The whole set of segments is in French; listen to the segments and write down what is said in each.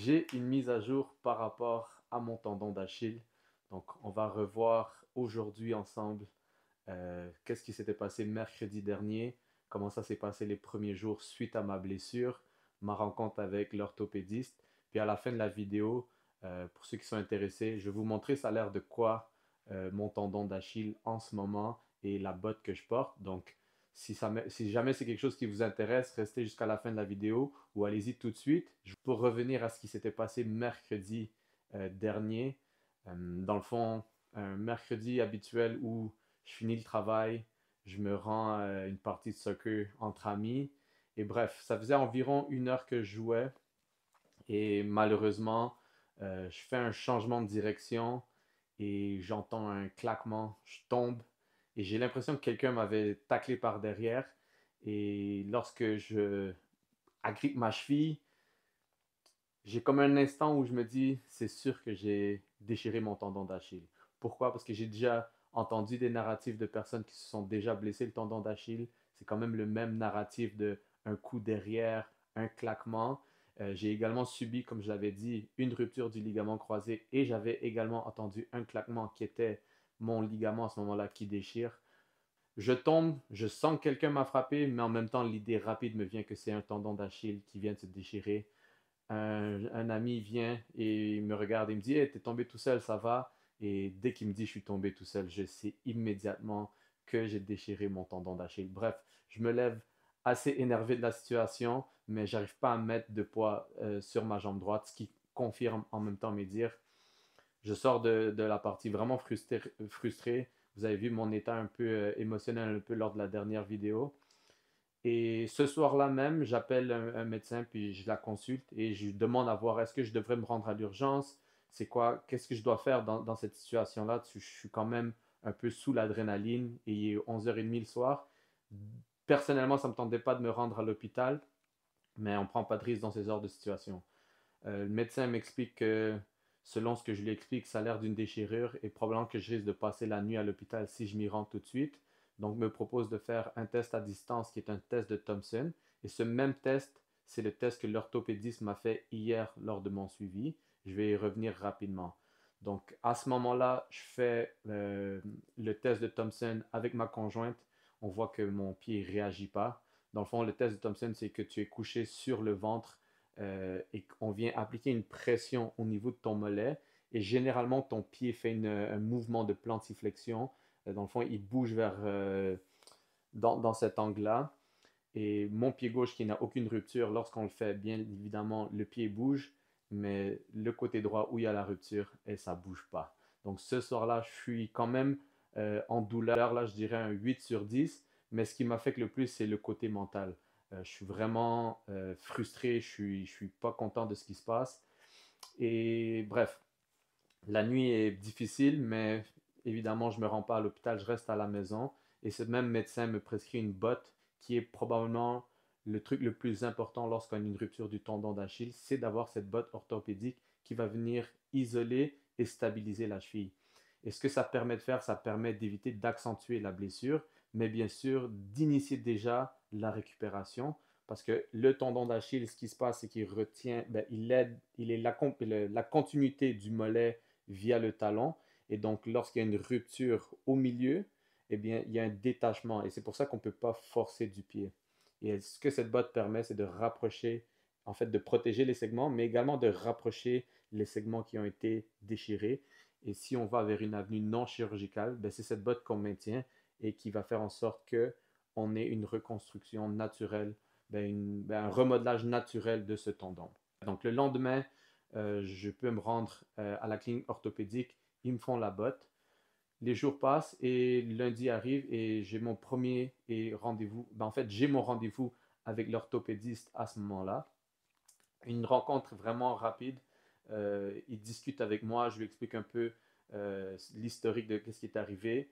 J'ai une mise à jour par rapport à mon tendon d'Achille. Donc, on va revoir aujourd'hui ensemble qu'est-ce qui s'était passé mercredi dernier, comment ça s'est passé les premiers jours suite à ma blessure, ma rencontre avec l'orthopédiste. Puis à la fin de la vidéo, pour ceux qui sont intéressés, je vais vous montrer ça a l'air de quoi mon tendon d'Achille en ce moment et la botte que je porte. Donc, si jamais c'est quelque chose qui vous intéresse, restez jusqu'à la fin de la vidéo ou allez-y tout de suite. Pour revenir à ce qui s'était passé mercredi dernier, dans le fond, un mercredi habituel où je finis le travail, je me rends à une partie de soccer entre amis. Et bref, ça faisait environ 1 heure que je jouais et malheureusement, je fais un changement de direction et j'entends un claquement, je tombe et j'ai l'impression que quelqu'un m'avait taclé par derrière. Et lorsque je agrippe ma cheville, j'ai comme un instant où je me dis, c'est sûr que j'ai déchiré mon tendon d'Achille. Pourquoi? Parce que j'ai déjà entendu des narratifs de personnes qui se sont déjà blessées le tendon d'Achille. C'est quand même le même narratif de un coup derrière, un claquement. J'ai également subi, comme je l'avais dit, une rupture du ligament croisé et j'avais également entendu un claquement qui était mon ligament à ce moment-là qui déchire. Je tombe, je sens que quelqu'un m'a frappé, mais en même temps, l'idée rapide me vient que c'est un tendon d'Achille qui vient de se déchirer. Un ami vient et il me regarde et me dit: Hey, t'es tombé tout seul, ça va? Et dès qu'il me dit je suis tombé tout seul, je sais immédiatement que j'ai déchiré mon tendon d'Achille. Bref, je me lève assez énervé de la situation, mais j'arrive pas à mettre de poids sur ma jambe droite, ce qui confirme en même temps mes dires. Je sors de la partie vraiment frustré. Vous avez vu mon état un peu émotionnel un peu lors de la dernière vidéo. Et ce soir-là même, j'appelle un médecin, puis je la consulte et je lui demande à voir est-ce que je devrais me rendre à l'urgence, c'est quoi, qu'est-ce que je dois faire dans cette situation-là. Je suis quand même un peu sous l'adrénaline et il est 11h30 le soir. Personnellement, ça ne me tentait pas de me rendre à l'hôpital, mais on ne prend pas de risque dans ces genres de situations. Le médecin m'explique que, selon ce que je lui explique, ça a l'air d'une déchirure et probablement que je risque de passer la nuit à l'hôpital si je m'y rends tout de suite. Donc, me propose de faire un test à distance qui est un test de Thompson. Et ce même test, c'est le test que l'orthopédiste m'a fait hier lors de mon suivi. Je vais y revenir rapidement. Donc, à ce moment-là, je fais le test de Thompson avec ma conjointe. On voit que mon pied ne réagit pas. Dans le fond, le test de Thompson, c'est que tu es couché sur le ventre et qu'on vient appliquer une pression au niveau de ton mollet. Et généralement, ton pied fait un mouvement de plantiflexion. Dans le fond, il bouge dans cet angle-là. Et mon pied gauche qui n'a aucune rupture, lorsqu'on le fait, bien évidemment, le pied bouge, mais le côté droit où il y a la rupture, et ça ne bouge pas. Donc ce soir-là, je suis quand même en douleur, là je dirais un 8 sur 10, mais ce qui m'affecte le plus, c'est le côté mental. Je suis vraiment frustré, je suis pas content de ce qui se passe. Et bref, la nuit est difficile, mais évidemment, je ne me rends pas à l'hôpital, je reste à la maison. Et ce même médecin me prescrit une botte qui est probablement le truc le plus important lorsqu'on a une rupture du tendon d'Achille, c'est d'avoir cette botte orthopédique qui va venir isoler et stabiliser la cheville. Et ce que ça permet de faire, ça permet d'éviter d'accentuer la blessure, mais bien sûr d'initier déjà la récupération. Parce que le tendon d'Achille, ce qui se passe, c'est qu'il retient, ben, il est la continuité du mollet via le talon. Et donc, lorsqu'il y a une rupture au milieu, eh bien, il y a un détachement. Et c'est pour ça qu'on ne peut pas forcer du pied. Et ce que cette botte permet, c'est de rapprocher, en fait, de protéger les segments, mais également de rapprocher les segments qui ont été déchirés. Et si on va vers une avenue non chirurgicale, ben, c'est cette botte qu'on maintient et qui va faire en sorte que on ait une reconstruction naturelle, un remodelage naturel de ce tendon. Donc le lendemain, je peux me rendre à la clinique orthopédique, ils me font la botte. Les jours passent et lundi arrive et j'ai mon premier rendez-vous. Ben, en fait, j'ai mon rendez-vous avec l'orthopédiste à ce moment-là. Une rencontre vraiment rapide. Il discute avec moi, je lui explique un peu l'historique de ce qui est arrivé.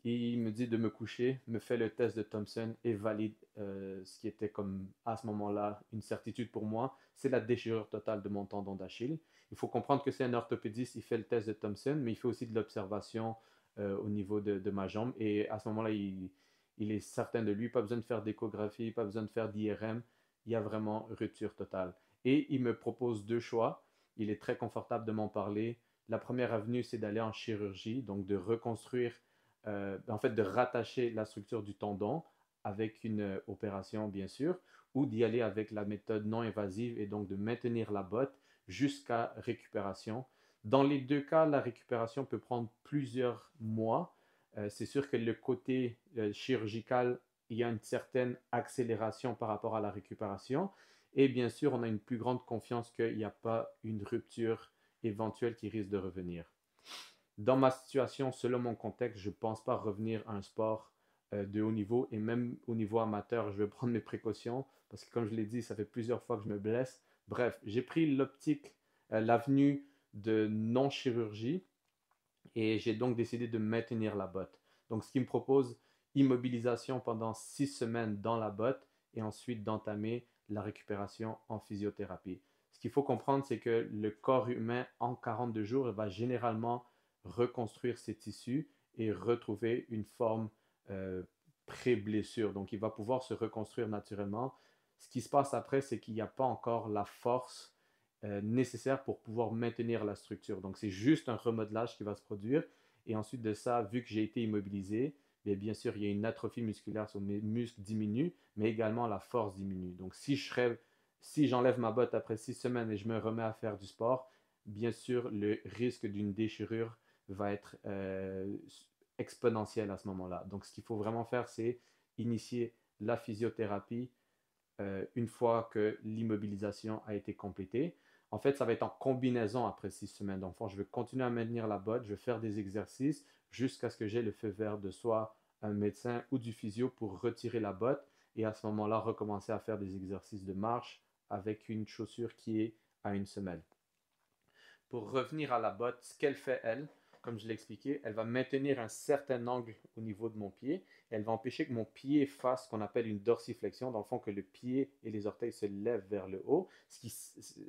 Il me dit de me coucher, me fait le test de Thompson et valide ce qui était comme à ce moment-là une certitude pour moi, c'est la déchirure totale de mon tendon d'Achille. Il faut comprendre que c'est un orthopédiste, il fait le test de Thompson, mais il fait aussi de l'observation au niveau de ma jambe. Et à ce moment-là, il est certain de lui, pas besoin de faire d'échographie, pas besoin de faire d'IRM, il y a vraiment rupture totale. Et il me propose deux choix. Il est très confortable de m'en parler. La première avenue, c'est d'aller en chirurgie, donc de reconstruire, en fait, de rattacher la structure du tendon avec une opération, bien sûr, ou d'y aller avec la méthode non invasive et donc de maintenir la botte jusqu'à récupération. Dans les deux cas, la récupération peut prendre plusieurs mois. C'est sûr que le côté chirurgical, il y a une certaine accélération par rapport à la récupération. Et bien sûr, on a une plus grande confiance qu'il n'y a pas une rupture éventuelle qui risque de revenir. Dans ma situation, selon mon contexte, je ne pense pas revenir à un sport de haut niveau et même au niveau amateur, je vais prendre mes précautions parce que comme je l'ai dit, ça fait plusieurs fois que je me blesse. Bref, j'ai pris l'optique, l'avenue de non-chirurgie et j'ai donc décidé de maintenir la botte. Donc, ce qui me propose immobilisation pendant 6 semaines dans la botte et ensuite d'entamer la récupération en physiothérapie. Ce qu'il faut comprendre, c'est que le corps humain, en 42 jours, va généralement reconstruire ses tissus et retrouver une forme euh, pré-blessure. Donc, il va pouvoir se reconstruire naturellement. Ce qui se passe après, c'est qu'il n'y a pas encore la force nécessaire pour pouvoir maintenir la structure. Donc, c'est juste un remodelage qui va se produire. Et ensuite de ça, vu que j'ai été immobilisé, bien sûr, il y a une atrophie musculaire sur mes muscles diminue, mais également la force diminue. Donc, si j'enlève ma botte après 6 semaines et je me remets à faire du sport, bien sûr, le risque d'une déchirure va être exponentiel à ce moment-là. Donc, ce qu'il faut vraiment faire, c'est initier la physiothérapie une fois que l'immobilisation a été complétée. En fait, ça va être en combinaison après 6 semaines. Donc, je vais continuer à maintenir la botte, je vais faire des exercices jusqu'à ce que j'ai le feu vert de soit un médecin ou du physio pour retirer la botte et à ce moment-là, recommencer à faire des exercices de marche avec une chaussure qui est à une semelle. Pour revenir à la botte, ce qu'elle fait, elle, comme je l'ai expliqué, elle va maintenir un certain angle au niveau de mon pied. Elle va empêcher que mon pied fasse ce qu'on appelle une dorsiflexion, dans le fond que le pied et les orteils se lèvent vers le haut.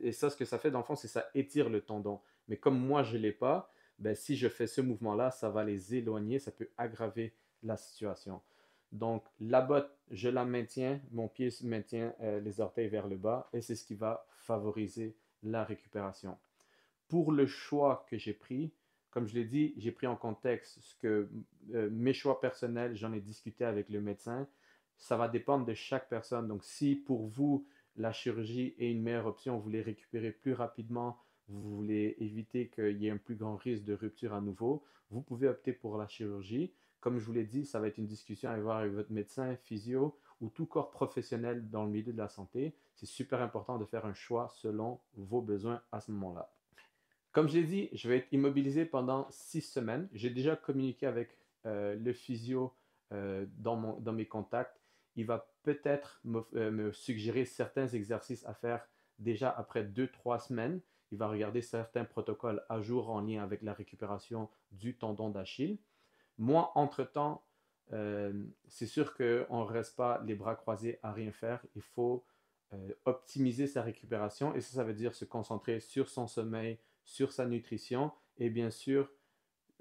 Et ça, ce que ça fait, dans le fond, c'est que ça étire le tendon. Mais comme moi, je ne l'ai pas, ben, si je fais ce mouvement-là, ça va les éloigner, ça peut aggraver la situation. Donc, la botte, je la maintiens, mon pied maintient les orteils vers le bas, et c'est ce qui va favoriser la récupération. Pour le choix que j'ai pris, comme je l'ai dit, j'ai pris en contexte ce que mes choix personnels, j'en ai discuté avec le médecin. Ça va dépendre de chaque personne. Donc, si pour vous, la chirurgie est une meilleure option, vous voulez récupérer plus rapidement, vous voulez éviter qu'il y ait un plus grand risque de rupture à nouveau, vous pouvez opter pour la chirurgie. Comme je vous l'ai dit, ça va être une discussion à avoir avec votre médecin, physio ou tout corps professionnel dans le milieu de la santé. C'est super important de faire un choix selon vos besoins à ce moment-là. Comme je l'ai dit, je vais être immobilisé pendant 6 semaines. J'ai déjà communiqué avec le physio dans mes contacts. Il va peut-être me suggérer certains exercices à faire déjà après 2, 3 semaines. Il va regarder certains protocoles à jour en lien avec la récupération du tendon d'Achille. Moi, entre-temps, euh, c'est sûr qu'on ne reste pas les bras croisés à rien faire. Il faut optimiser sa récupération et ça veut dire se concentrer sur son sommeil, sur sa nutrition et bien sûr,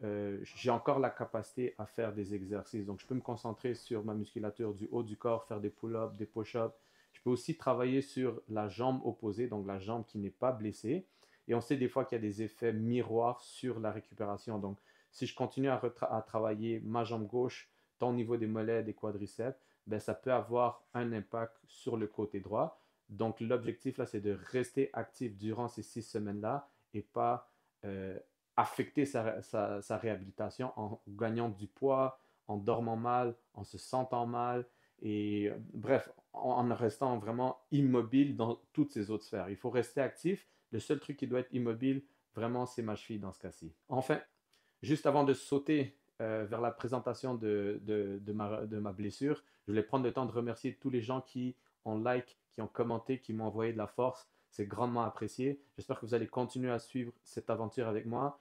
j'ai encore la capacité à faire des exercices. Donc, je peux me concentrer sur ma musculature du haut du corps, faire des pull-ups, des push-ups. Je peux aussi travailler sur la jambe opposée, donc la jambe qui n'est pas blessée. Et on sait des fois qu'il y a des effets miroirs sur la récupération. Donc, si je continue à travailler ma jambe gauche, tant au niveau des mollets, des quadriceps, ben, ça peut avoir un impact sur le côté droit. Donc, l'objectif là, c'est de rester actif durant ces 6 semaines-là et pas affecter sa réhabilitation en gagnant du poids, en dormant mal, en se sentant mal et bref, en restant vraiment immobile dans toutes ces autres sphères. Il faut rester actif. Le seul truc qui doit être immobile, vraiment, c'est ma cheville dans ce cas-ci. Enfin, juste avant de sauter vers la présentation de ma blessure, je voulais prendre le temps de remercier tous les gens qui ont like, qui ont commenté, qui m'ont envoyé de la force. C'est grandement apprécié. J'espère que vous allez continuer à suivre cette aventure avec moi.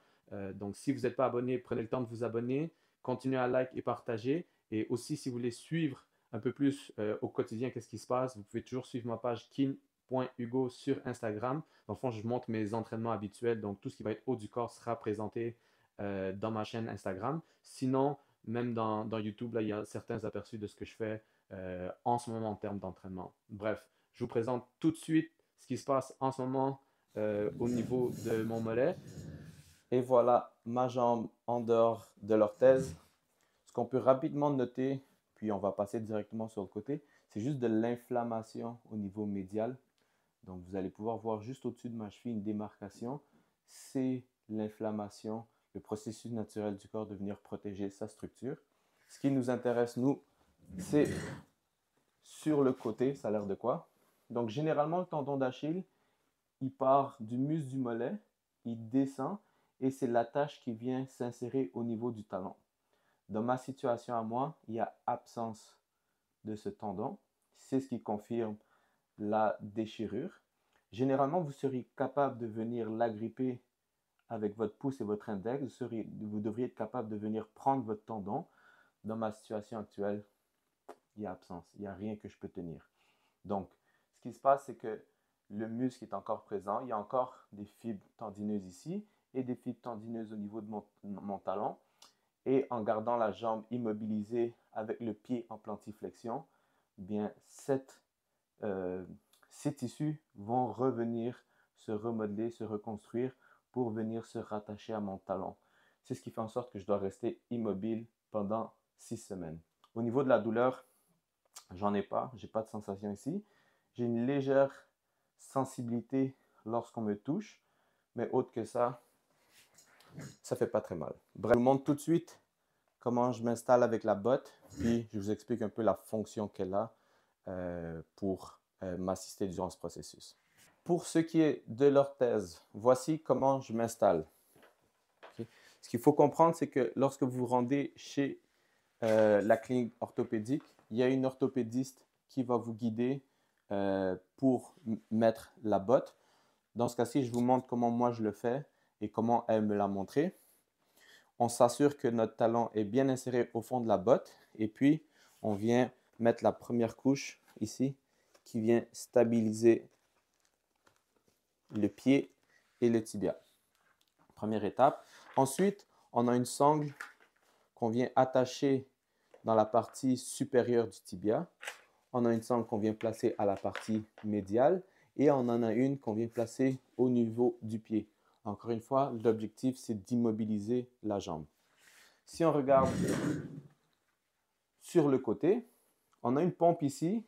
Donc, si vous n'êtes pas abonné, prenez le temps de vous abonner. Continuez à like et partager. Et aussi, si vous voulez suivre un peu plus au quotidien, qu'est-ce qui se passe, vous pouvez toujours suivre ma page kin.hugo sur Instagram. Dans le fond, je montre mes entraînements habituels. Donc, tout ce qui va être haut du corps sera présenté dans ma chaîne Instagram. Sinon, même dans YouTube, là, il y a certains aperçus de ce que je fais en ce moment en termes d'entraînement. Bref, je vous présente tout de suite ce qui se passe en ce moment au niveau de mon mollet. Et voilà ma jambe en dehors de l'orthèse. Ce qu'on peut rapidement noter, puis on va passer directement sur le côté, c'est juste de l'inflammation au niveau médial. Donc vous allez pouvoir voir juste au-dessus de ma cheville une démarcation. C'est l'inflammation, le processus naturel du corps de venir protéger sa structure. Ce qui nous intéresse, nous, c'est sur le côté, ça a l'air de quoi? Donc généralement, le tendon d'Achille, il part du muscle du mollet, il descend et c'est l'attache qui vient s'insérer au niveau du talon. Dans ma situation à moi, il y a absence de ce tendon. C'est ce qui confirme la déchirure. Généralement, vous seriez capable de venir l'agripper avec votre pouce et votre index. Vous devriez être capable de venir prendre votre tendon. Dans ma situation actuelle, il y a absence. Il n'y a rien que je peux tenir. Donc, ce qui se passe, c'est que le muscle est encore présent. Il y a encore des fibres tendineuses ici et des fibres tendineuses au niveau de mon talon. Et en gardant la jambe immobilisée avec le pied en plantiflexion, bien ces tissus vont revenir se remodeler, se reconstruire pour venir se rattacher à mon talon. C'est ce qui fait en sorte que je dois rester immobile pendant 6 semaines. Au niveau de la douleur, j'en ai pas, j'ai pas de sensation ici. J'ai une légère sensibilité lorsqu'on me touche, mais autre que ça fait pas très mal. Bref, je vous montre tout de suite comment je m'installe avec la botte, puis je vous explique un peu la fonction qu'elle a pour m'assister durant ce processus. Pour ce qui est de l'orthèse, voici comment je m'installe. Okay. Ce qu'il faut comprendre, c'est que lorsque vous vous rendez chez la clinique orthopédique, il y a une orthopédiste qui va vous guider pour mettre la botte. Dans ce cas-ci, je vous montre comment moi je le fais et comment elle me l'a montré. On s'assure que notre talon est bien inséré au fond de la botte et puis on vient mettre la première couche ici qui vient stabiliser le pied et le tibia. Première étape. Ensuite, on a une sangle qu'on vient attacher dans la partie supérieure du tibia. On a une sangle qu'on vient placer à la partie médiale et on en a une qu'on vient placer au niveau du pied. Encore une fois, l'objectif, c'est d'immobiliser la jambe. Si on regarde sur le côté, on a une pompe ici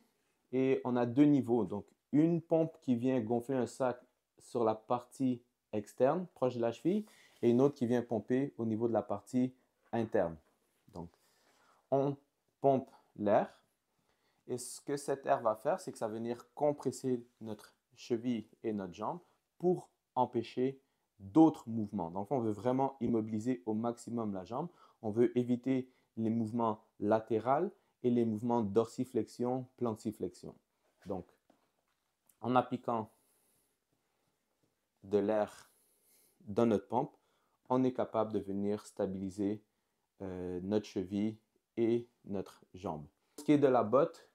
et on a deux niveaux. Donc, une pompe qui vient gonfler un sac sur la partie externe, proche de la cheville, et une autre qui vient pomper au niveau de la partie interne. Donc, on pompe l'air. Et ce que cet air va faire, c'est que ça va venir compresser notre cheville et notre jambe pour empêcher d'autres mouvements. Donc, on veut vraiment immobiliser au maximum la jambe. On veut éviter les mouvements latéraux et les mouvements dorsiflexion, plantiflexion. Donc, en appliquant de l'air dans notre pompe, on est capable de venir stabiliser notre cheville et notre jambe. Pour ce qui est de la botte,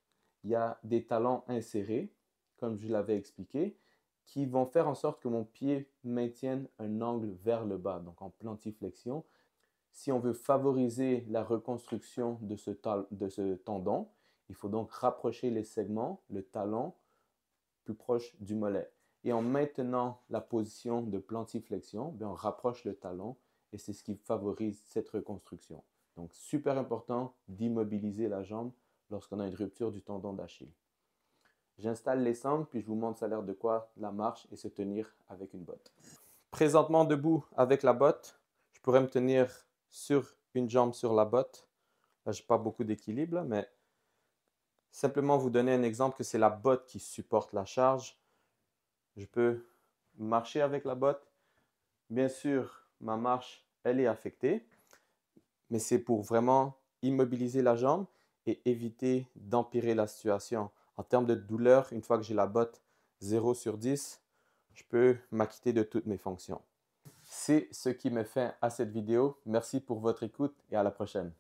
il y a des talons insérés, comme je l'avais expliqué, qui vont faire en sorte que mon pied maintienne un angle vers le bas, donc en plantiflexion. Si on veut favoriser la reconstruction de ce tendon, il faut donc rapprocher les segments, le talon, plus proche du mollet. Et en maintenant la position de plantiflexion, bien, on rapproche le talon et c'est ce qui favorise cette reconstruction. Donc, super important d'immobiliser la jambe lorsqu'on a une rupture du tendon d'Achille. J'installe les sangles, puis je vous montre ça a l'air de quoi la marche et se tenir avec une botte. Présentement debout avec la botte, je pourrais me tenir sur une jambe sur la botte. Là, je n'ai pas beaucoup d'équilibre, mais simplement vous donner un exemple que c'est la botte qui supporte la charge. Je peux marcher avec la botte. Bien sûr, ma marche, elle est affectée, mais c'est pour vraiment immobiliser la jambe et éviter d'empirer la situation. En termes de douleur, une fois que j'ai la botte 0 sur 10, je peux m'acquitter de toutes mes fonctions. C'est ce qui met fin à cette vidéo. Merci pour votre écoute et à la prochaine.